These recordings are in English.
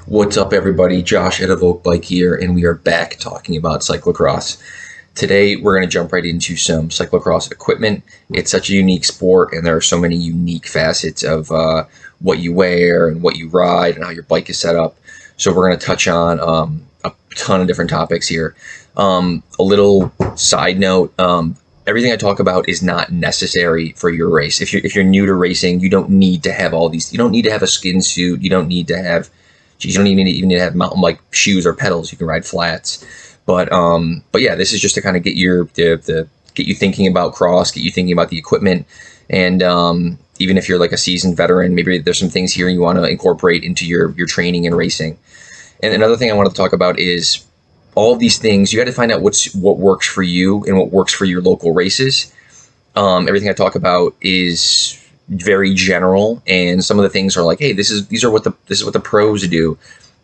What's up, everybody? Josh at Evoke Bike here, and we are back talking about cyclocross. Today, we're going to jump right into some cyclocross equipment. It's such a unique sport, and there are so many unique facets of what you wear and what you ride and how your bike is set up. So we're going to touch on a ton of different topics here. A little side note, everything I talk about is not necessary for your race. If you're new to racing, you don't need to have all these. You don't need to have a skin suit. You don't need to have. You don't even need to have mountain bike shoes or pedals. You can ride flats. But yeah, this is just to kind of get get you thinking about cross, get you thinking about the equipment, and even if you're like a seasoned veteran, maybe there's some things here you want to incorporate into your training and racing. And another thing I wanted to talk about is all of these things. You got to find out what works for you and what works for your local races. Everything I talk about is very general, and some of the things are like, hey, this is what the pros do.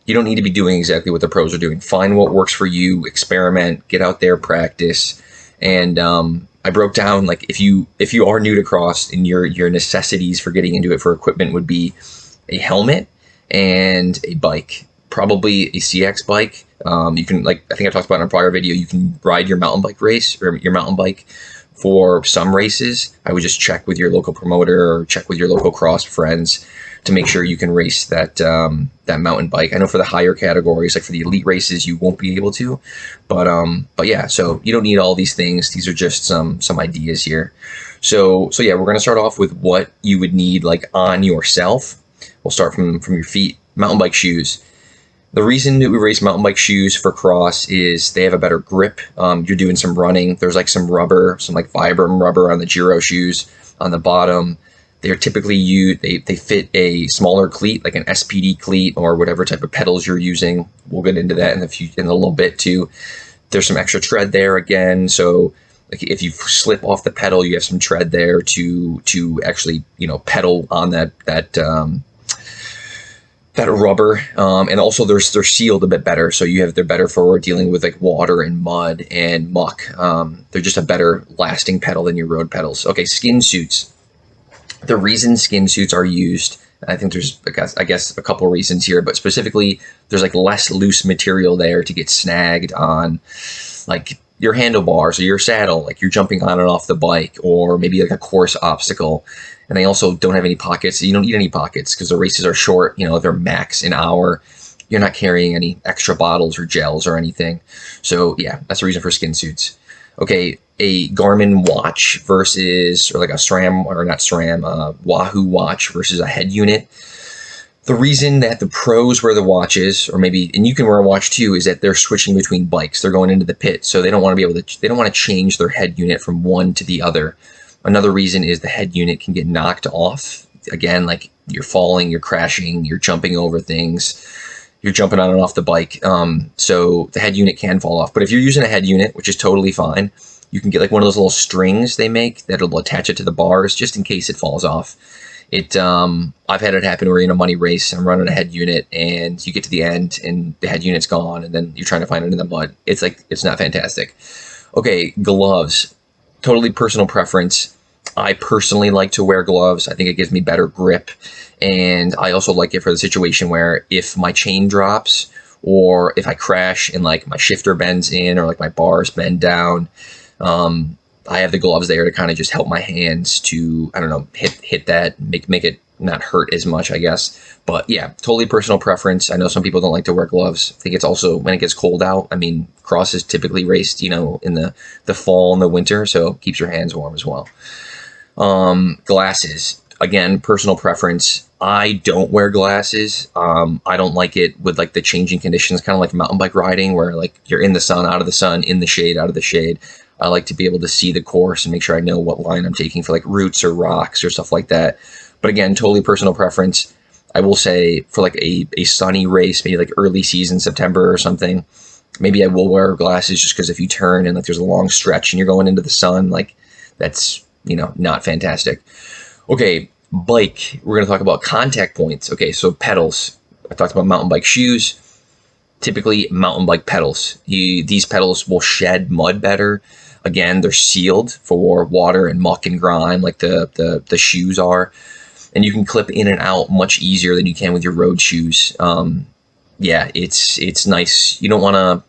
You don't need to be doing exactly what the pros are doing. Find what works for you, experiment, get out there, practice. And I broke down, like, if you are new to cross and your necessities for getting into it for equipment would be a helmet and a bike, probably a CX bike. You can, like I think I talked about in a prior video, you can ride your mountain bike race or your mountain bike for some races. I would just check with your local promoter or check with your local cross friends to make sure you can race that mountain bike. I know for the higher categories, like for the elite races, you won't be able to, but yeah, so you don't need all these things. These are just some ideas here. So yeah, we're gonna start off with what you would need like on yourself. We'll start from your feet. Mountain bike shoes. The reason that we race mountain bike shoes for cross is they have a better grip. You're doing some running. There's like some rubber, some like Vibram rubber on the Giro shoes on the bottom. They're typically they fit a smaller cleat, like an SPD cleat or whatever type of pedals you're using. We'll get into that in a little bit too. There's some extra tread there again, so like if you slip off the pedal, you have some tread there to actually pedal on that rubber, and also they're sealed a bit better, so they're better for dealing with like water and mud and muck. They're just a better lasting pedal than your road pedals. Okay, skin suits. The reason skin suits are used, I think there's I guess a couple reasons here, but specifically there's like less loose material there to get snagged on like your handlebars or your saddle, like you're jumping on and off the bike, or maybe like a course obstacle. And they also don't have any pockets. You don't need any pockets because the races are short. They're max an hour. You're not carrying any extra bottles or gels or anything. So yeah, that's the reason for skin suits. Okay, a Garmin watch versus, or like a SRAM, or not SRAM, Wahoo watch versus a head unit. The reason that the pros wear the watches, or maybe, and you can wear a watch too, is that they're switching between bikes. They're going into the pit, so they don't want to change their head unit from one to the other. Another reason is the head unit can get knocked off. Again, like you're falling, you're crashing, you're jumping over things, you're jumping on and off the bike. So the head unit can fall off. But if you're using a head unit, which is totally fine, you can get like one of those little strings they make that'll attach it to the bars just in case it falls off. I've had it happen where in a money race, I'm running a head unit and you get to the end and the head unit's gone and then you're trying to find it in the mud. It's not fantastic. Okay, gloves. Totally personal preference. I personally like to wear gloves. I think it gives me better grip. And I also like it for the situation where if my chain drops or if I crash and like my shifter bends in or like my bars bend down, I have the gloves there to kind of just help my hands to, I don't know, hit that, make it not hurt as much, I guess. But yeah, totally personal preference. I know some people don't like to wear gloves. I think it's also when it gets cold out. I mean, cross is typically raced, in the fall and the winter, so it keeps your hands warm as well. Glasses, again, personal preference. I don't wear glasses. I don't like it with like the changing conditions, kind of like mountain bike riding where like you're in the sun, out of the sun, in the shade, out of the shade. I like to be able to see the course and make sure I know what line I'm taking for like roots or rocks or stuff like that. But again, totally personal preference. I will say for like a sunny race, maybe like early season, September or something, maybe I will wear glasses just because if you turn and like there's a long stretch and you're going into the sun, like that's, not fantastic. Okay, bike. We're going to talk about contact points. Okay, so pedals. I talked about mountain bike shoes. Typically mountain bike pedals. These pedals will shed mud better. Again, they're sealed for water and muck and grime like the shoes are. And you can clip in and out much easier than you can with your road shoes. yeah, it's nice. You don't want to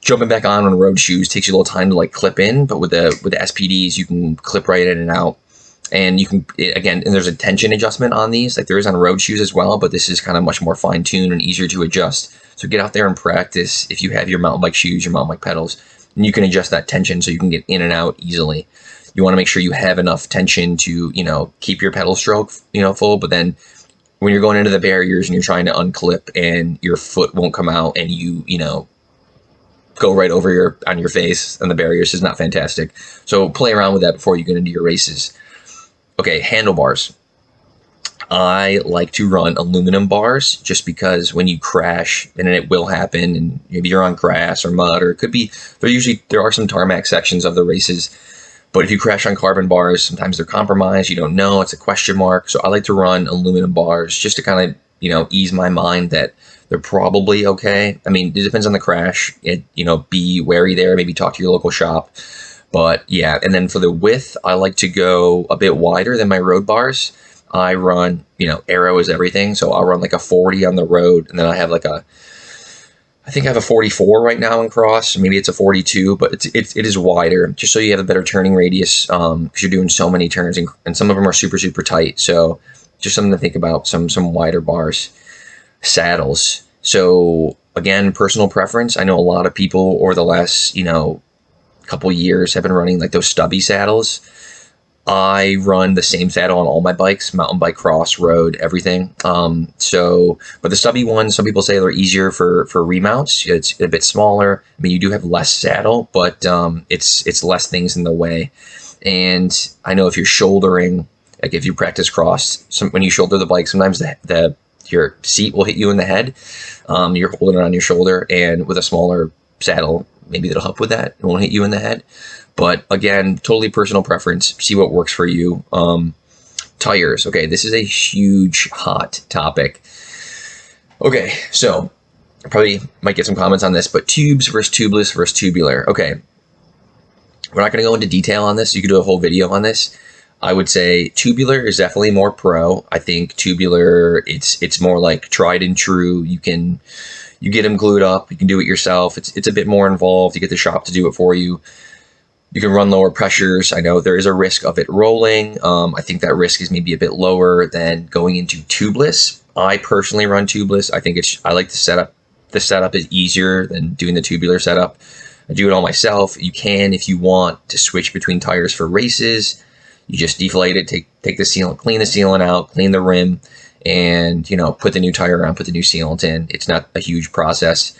jumping back on road shoes takes you a little time to like clip in, but with the SPDs you can clip right in and out. And you can, again, and there's a tension adjustment on these, like there is on road shoes as well, but this is kind of much more fine-tuned and easier to adjust. So get out there and practice if you have your mountain bike shoes, your mountain bike pedals, and you can adjust that tension so you can get in and out easily. You want to make sure you have enough tension to, keep your pedal stroke, full, but then when you're going into the barriers and you're trying to unclip and your foot won't come out and you go right over on your face and the barriers is not fantastic. So play around with that before you get into your races. Okay, handlebars. I like to run aluminum bars just because when you crash, and it will happen, and maybe you're on grass or mud, or it could be, there are some tarmac sections of the races, but if you crash on carbon bars, sometimes they're compromised, you don't know, it's a question mark. So I like to run aluminum bars just to kind of, ease my mind that they're probably okay. I mean, it depends on the crash. Be wary there, maybe talk to your local shop. But yeah, and then for the width, I like to go a bit wider than my road bars. I run, aero is everything. So I'll run like a 40 on the road, and then I have I think I have a 44 right now in cross. Maybe it's a 42, but it is wider, just so you have a better turning radius, because you're doing so many turns, and some of them are super, super tight. So just something to think about, some wider bars. Saddles. So again, personal preference. I know a lot of people over the last, couple years have been running like those stubby saddles. I run the same saddle on all my bikes, mountain bike, cross, road, everything. But the stubby ones, some people say they're easier for remounts. It's a bit smaller. I mean, you do have less saddle, but it's less things in the way. And I know if you're shouldering, like if you practice cross, when you shoulder the bike, sometimes your seat will hit you in the head. You're holding it on your shoulder, and with a smaller saddle, maybe that'll help with that. It won't hit you in the head. But again, totally personal preference. See what works for you. Tires. Okay, this is a huge hot topic. Okay, so I probably might get some comments on this, but tubes versus tubeless versus tubular. Okay, we're not going to go into detail on this. You could do a whole video on this. I would say tubular is definitely more pro. I think tubular, it's more like tried and true. You get them glued up. You can do it yourself. It's a bit more involved. You get the shop to do it for you. You can run lower pressures. I know there is a risk of it rolling. I think that risk is maybe a bit lower than going into tubeless. I personally run tubeless. I think I like the setup. The setup is easier than doing the tubular setup. I do it all myself. You can, if you want, to switch between tires for races. You just deflate it, take the sealant, clean the sealant out, clean the rim, and put the new tire on, put the new sealant in. It's not a huge process.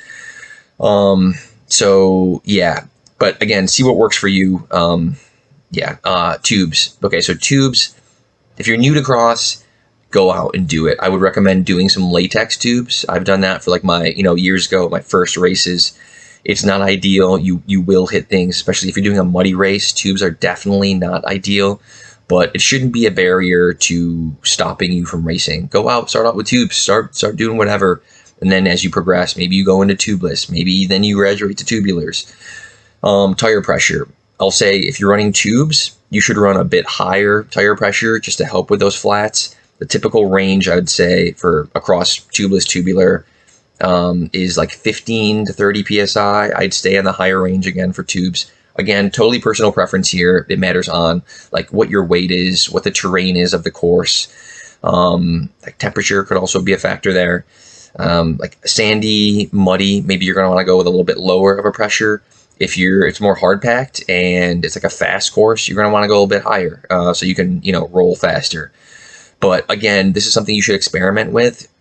So yeah, but again, see what works for you. Tubes. Okay, so tubes. If you're new to cross, go out and do it. I would recommend doing some latex tubes. I've done that for like my years ago, my first races. It's not ideal. You will hit things, especially if you're doing a muddy race. Tubes are definitely not ideal, but it shouldn't be a barrier to stopping you from racing. Go out, start out with tubes, start doing whatever, and then as you progress, maybe you go into tubeless, maybe then you graduate to tubulars. Tire pressure. I'll say if you're running tubes, you should run a bit higher tire pressure just to help with those flats. The typical range, I would say, for across tubeless, tubular, is like 15 to 30 psi. I'd stay on the higher range again for tubes. Again, totally personal preference here. It matters on like what your weight is, what the terrain is of the course. Like temperature could also be a factor there. Like sandy, muddy, maybe you're going to want to go with a little bit lower of a pressure. If it's more hard packed and it's like a fast course, you're going to want to go a little bit higher, so you can roll faster. But again, this is something you should experiment with.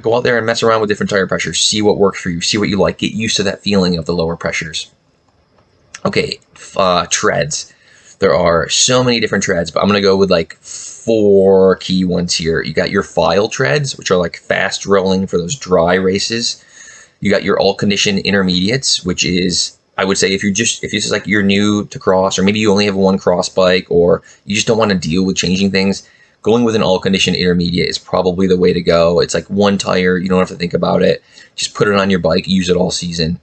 Go out there and mess around with different tire pressures. See what works for you. See what you like. Get used to that feeling of the lower pressures. Okay, treads. There are so many different treads, but I'm going to go with like 4 key ones here. You got your file treads, which are like fast rolling for those dry races. You got your all-condition intermediates, which is, I would say, if this is like you're new to cross, or maybe you only have one cross bike, or you just don't want to deal with changing things, going with an all-condition intermediate is probably the way to go. It's like one tire. You don't have to think about it. Just put it on your bike. Use it all season.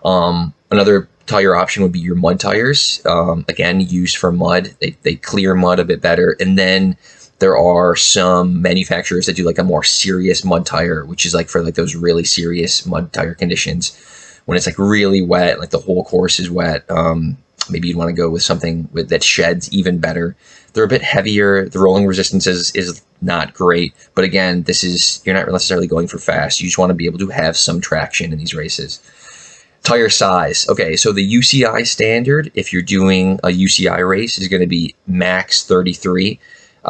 Another tire option would be your mud tires. Again, used for mud. They clear mud a bit better. And then There are some manufacturers that do like a more serious mud tire, which is like for like those really serious mud tire conditions when it's like really wet, like the whole course is wet. Maybe you'd want to go with something that sheds even better. They're a bit heavier. The rolling resistance is not great, but again, you're not necessarily going for fast. You just want to be able to have some traction in these races. Tire size. Okay, so the UCI standard, if you're doing a UCI race, is going to be max 33.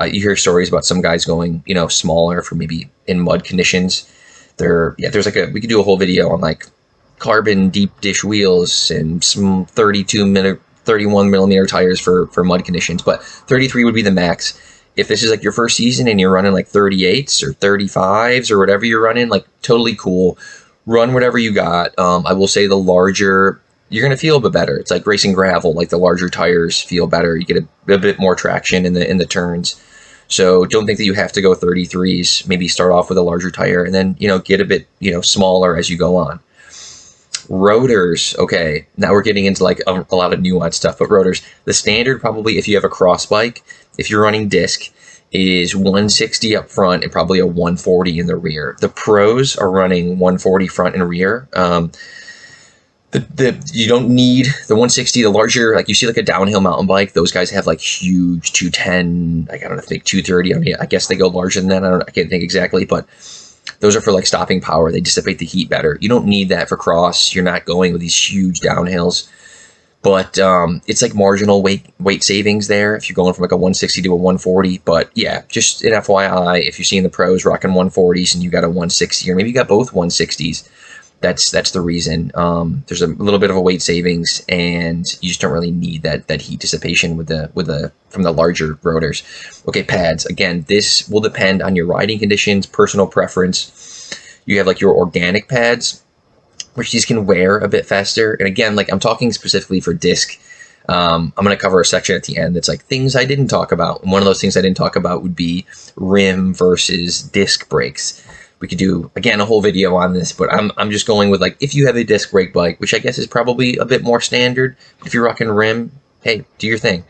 You hear stories about some guys going, smaller for maybe in mud conditions. There's like we could do a whole video on like carbon deep dish wheels and some 31 millimeter tires for mud conditions, but 33 would be the max. If this is like your first season and you're running like 38s or 35s or whatever you're running, like totally cool. Run whatever you got. I will say the larger, you're going to feel a bit better. It's like racing gravel, like the larger tires feel better. You get a bit more traction in the turns. So don't think that you have to go 33s. Maybe start off with a larger tire and then, get a bit, smaller as you go on. Rotors. Okay, now we're getting into like a lot of nuanced stuff, but rotors, the standard probably if you have a cross bike, if you're running disc, is 160 up front and probably a 140 in the rear. The pros are running 140 front and rear. You don't need the 160, the larger, like you see like a downhill mountain bike, those guys have like huge 210, like I don't know, I think 230. I mean, I guess they go larger than that. I can't think exactly, but those are for like stopping power. They dissipate the heat better. You don't need that for cross. You're not going with these huge downhills. But it's like marginal weight savings there if you're going from like a 160 to a 140. But yeah, just an FYI, if you're seeing the pros rocking 140s and you got a 160, or maybe you got both 160s, that's the reason. There's a little bit of a weight savings, and you just don't really need that heat dissipation from the larger rotors. Okay, pads. Again, this will depend on your riding conditions, personal preference. You have like your organic pads, which these can wear a bit faster. And again, like I'm talking specifically for disc. I'm going to cover a section at the end that's like things I didn't talk about. And one of those things I didn't talk about would be rim versus disc brakes. We could do, again, a whole video on this, but I'm just going with like, if you have a disc brake bike, which I guess is probably a bit more standard. If you're rocking rim, hey, do your thing.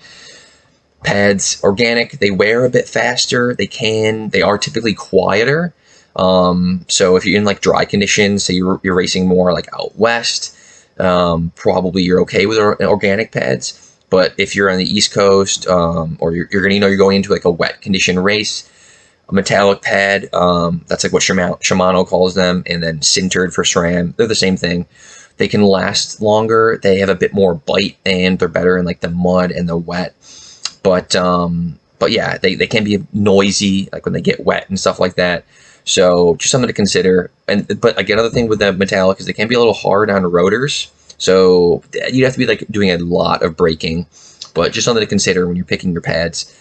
Pads, organic, they wear a bit faster. They are typically quieter. So if you're in like dry conditions, say you're racing more like out west, probably you're okay with organic pads. But if you're on the East Coast, or you're going into like a wet condition race, a metallic pad, that's like what Shimano calls them, and then sintered for SRAM. They're the same thing. They can last longer. They have a bit more bite, and they're better in like the mud and the wet. But yeah, they can be noisy, like when they get wet and stuff like that. So just something to consider. But again, another thing with the metallic is they can be a little hard on rotors. So you'd have to be like doing a lot of braking, but just something to consider when you're picking your pads.